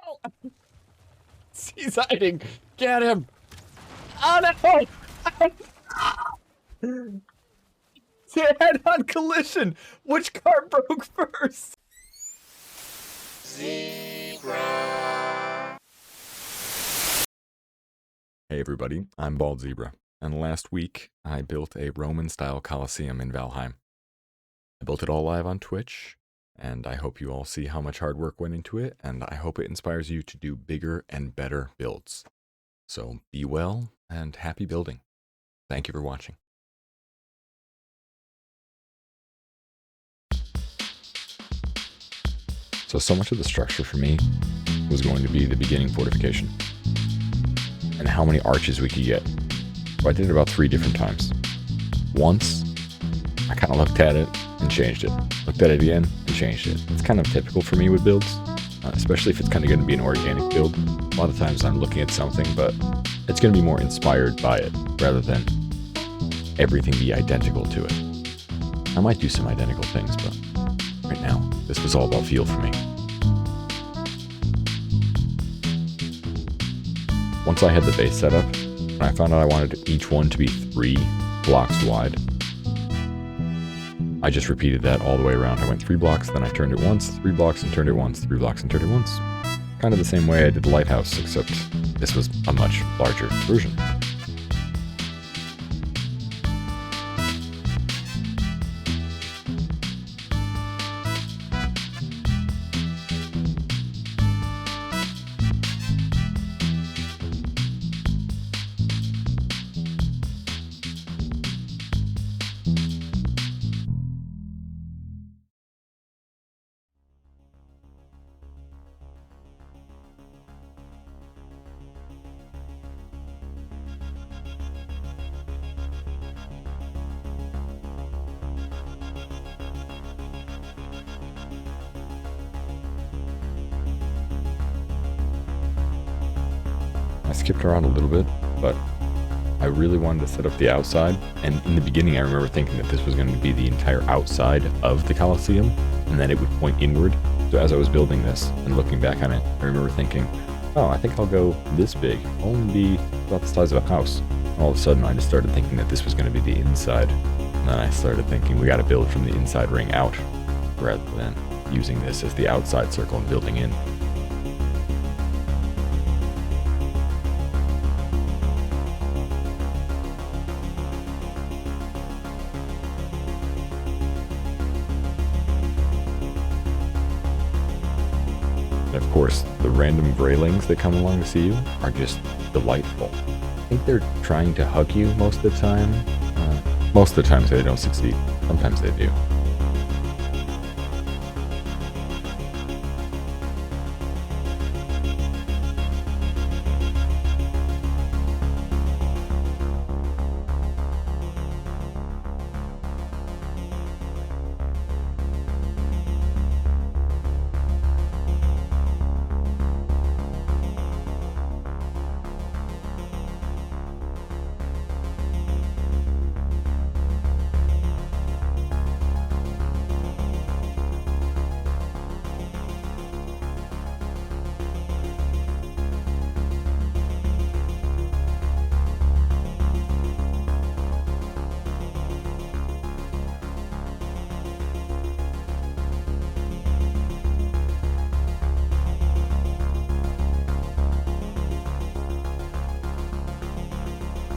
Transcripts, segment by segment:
no! He's hiding! Get him! Oh no! Head-on collision! Which car broke first? Zebra. Hey everybody, I'm Bald Zebra, and last week I built a Roman-style Colosseum in Valheim. I built it all live on Twitch, and I hope you all see how much hard work went into it, and I hope it inspires you to do bigger and better builds. So be well, and happy building. Thank you for watching. So much of the structure for me was going to be the beginning fortification, and how many arches we could get. So I did it about 3 different times. Once, I kind of looked at it and changed it. Looked at it again and changed it. It's kind of typical for me with builds, especially if it's kind of going to be an organic build. A lot of times I'm looking at something, but it's going to be more inspired by it rather than everything be identical to it. I might do some identical things, but right now, this was all about feel for me. Once I had the base set up, and I found out I wanted each one to be 3 blocks wide, I just repeated that all the way around. I went 3 blocks, then I turned it once, 3 blocks and turned it once, 3 blocks and turned it once. Kind of the same way I did the lighthouse, except this was a much larger version. I skipped around a little bit, but I really wanted to set up the outside, and in the beginning I remember thinking that this was going to be the entire outside of the Colosseum, and that it would point inward. So as I was building this and looking back on it, I remember thinking, oh, I think I'll go this big, only be about the size of a house. And all of a sudden I just started thinking that this was going to be the inside, and then I started thinking we got to build from the inside ring out, rather than using this as the outside circle and building in. And of course, the random graylings that come along to see you are just delightful. I think they're trying to hug you most of the time. Most of the times they don't succeed. Sometimes they do.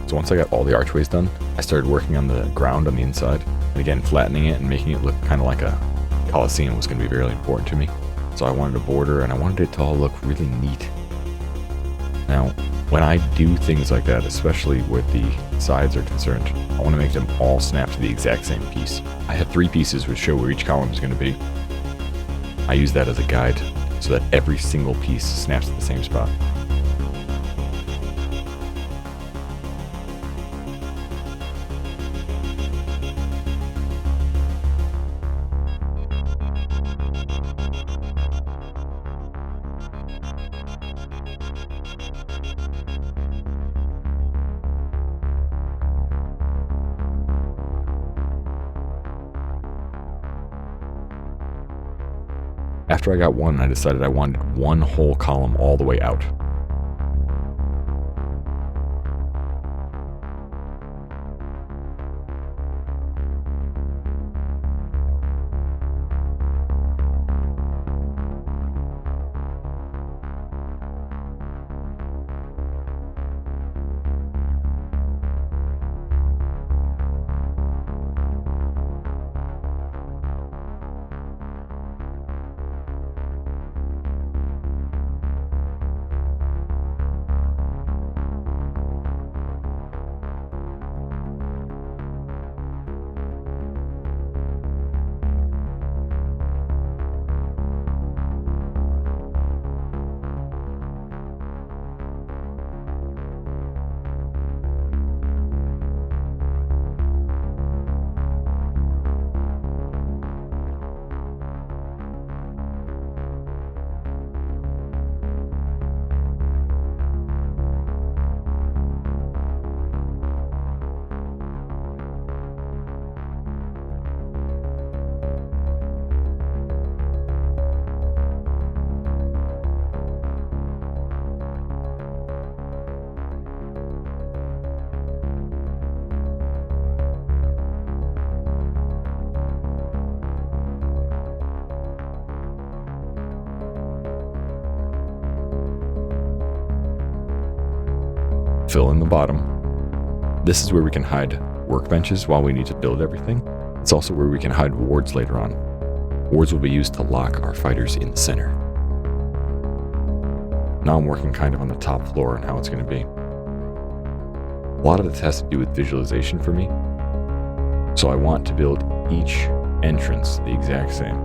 So once I got all the archways done, I started working on the ground on the inside. And again, flattening it and making it look kind of like a Colosseum was going to be really important to me. So I wanted a border, and I wanted it to all look really neat. Now, when I do things like that, especially where the sides are concerned, I want to make them all snap to the exact same piece. I have 3 pieces which show where each column is going to be. I use that as a guide so that every single piece snaps to the same spot. After I got one, I decided I wanted one whole column all the way out. Fill in the bottom. This is where we can hide workbenches while we need to build everything. It's also where we can hide wards later on. Wards will be used to lock our fighters in the center. Now I'm working kind of on the top floor and how it's going to be. A lot of this has to do with visualization for me. So I want to build each entrance the exact same.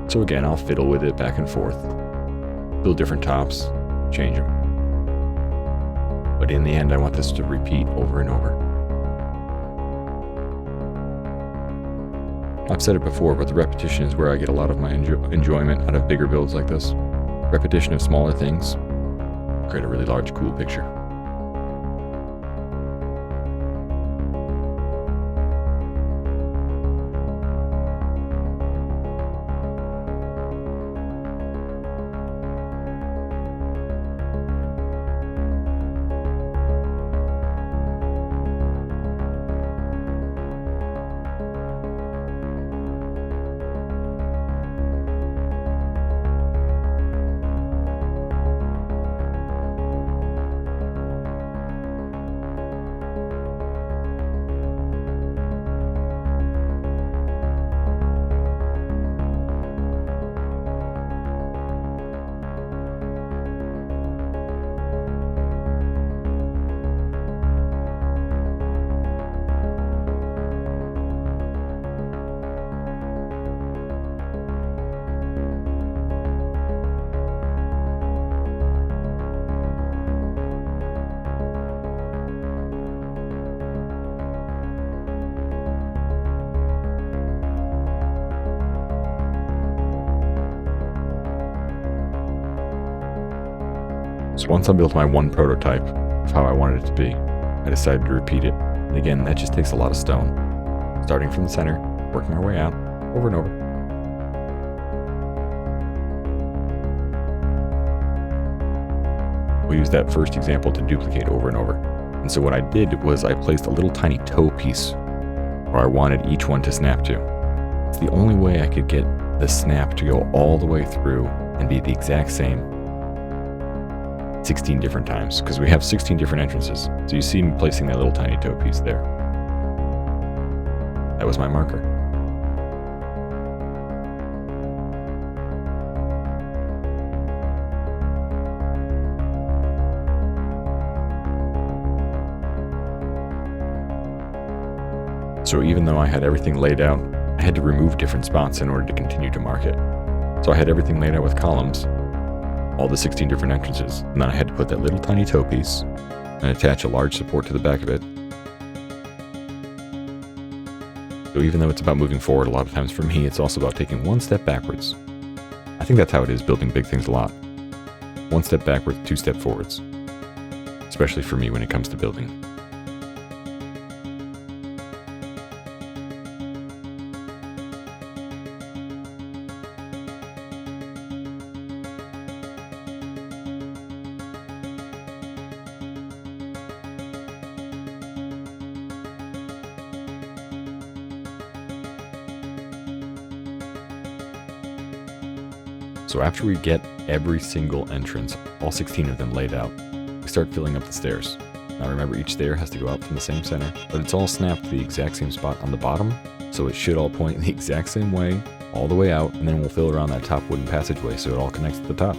So again, I'll fiddle with it back and forth. Build different tops, change them. But in the end, I want this to repeat over and over. I've said it before, but the repetition is where I get a lot of my enjoyment out of bigger builds like this. Repetition of smaller things create a really large, cool picture. So once I built my one prototype of how I wanted it to be, I decided to repeat it. And again, that just takes a lot of stone. Starting from the center, working our way out, over and over. We'll use that first example to duplicate over and over. And so what I did was I placed a little tiny toe piece where I wanted each one to snap to. It's the only way I could get the snap to go all the way through and be the exact same 16 different times, because we have 16 different entrances. So you see me placing that little tiny toe piece there. That was my marker. So even though I had everything laid out, I had to remove different spots in order to continue to mark it. So I had everything laid out with columns, all the 16 different entrances, and then I had to put that little tiny toe piece and attach a large support to the back of it. So even though it's about moving forward, a lot of times for me, it's also about taking one step backwards. I think that's how it is building big things a lot. One step backwards, two step forwards. Especially for me when it comes to building. So after we get every single entrance, all 16 of them laid out, we start filling up the stairs. Now remember, each stair has to go out from the same center, but it's all snapped to the exact same spot on the bottom, so it should all point the exact same way, all the way out, and then we'll fill around that top wooden passageway so it all connects to the top.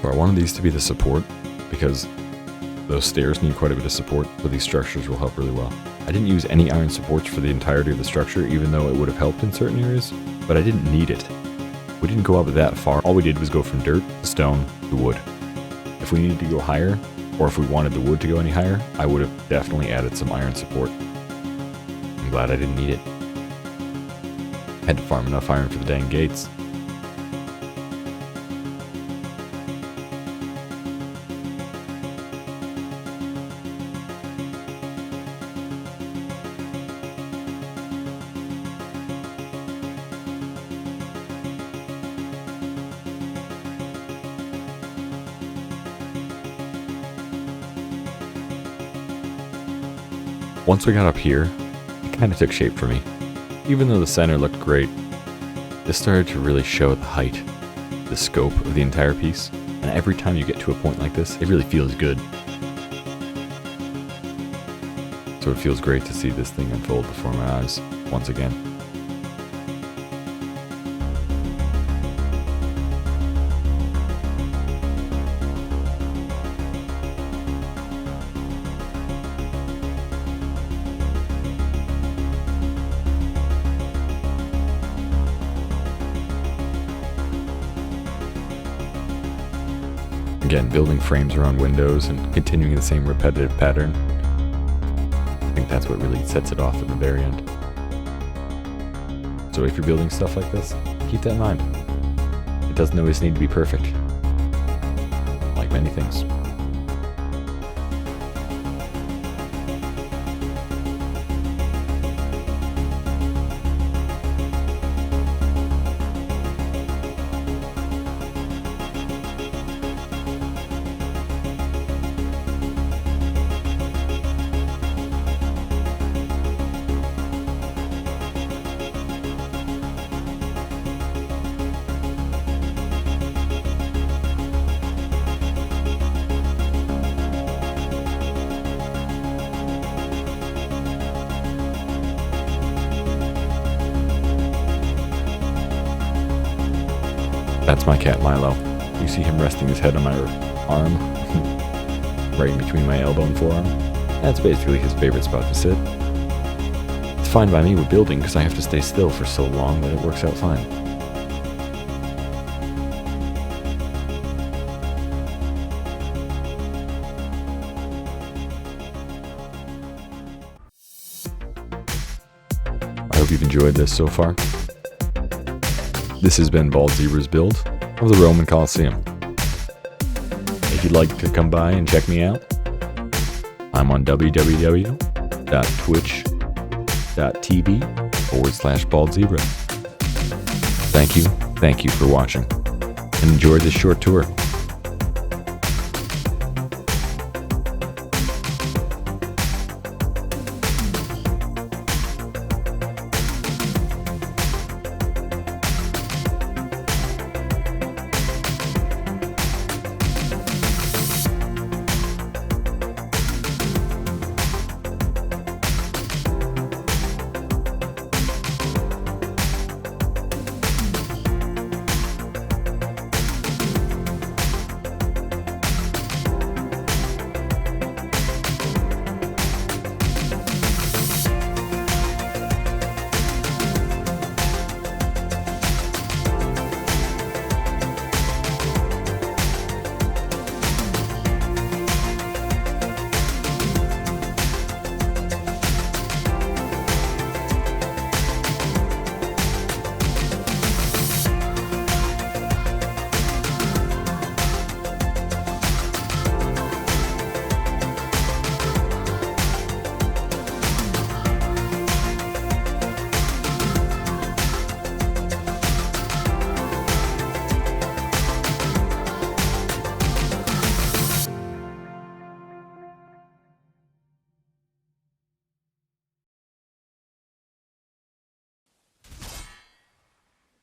So I wanted these to be the support because those stairs need quite a bit of support, so these structures will help really well. I didn't use any iron supports for the entirety of the structure, even though it would have helped in certain areas, but I didn't need it. We didn't go up that far. All we did was go from dirt to stone to wood. If we needed to go higher, or if we wanted the wood to go any higher, I would have definitely added some iron support. I'm glad I didn't need it. Had to farm enough iron for the dang gates. Once we got up here, it kind of took shape for me. Even though the center looked great, this started to really show the height, the scope of the entire piece, and every time you get to a point like this, it really feels good. So it feels great to see this thing unfold before my eyes once again. Again, building frames around windows and continuing the same repetitive pattern. I think that's what really sets it off at the very end. So if you're building stuff like this, keep that in mind. It doesn't always need to be perfect, like many things. That's my cat Milo. You see him resting his head on my arm, right in between my elbow and forearm. That's basically his favorite spot to sit. It's fine by me with building because I have to stay still for so long that it works out fine. I hope you've enjoyed this so far. This has been Bald Zebra's build of the Roman Colosseum. If you'd like to come by and check me out, I'm on www.twitch.tv/baldzebra. Thank you for watching, and enjoy this short tour.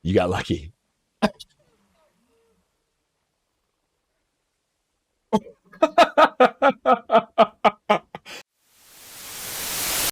You got lucky.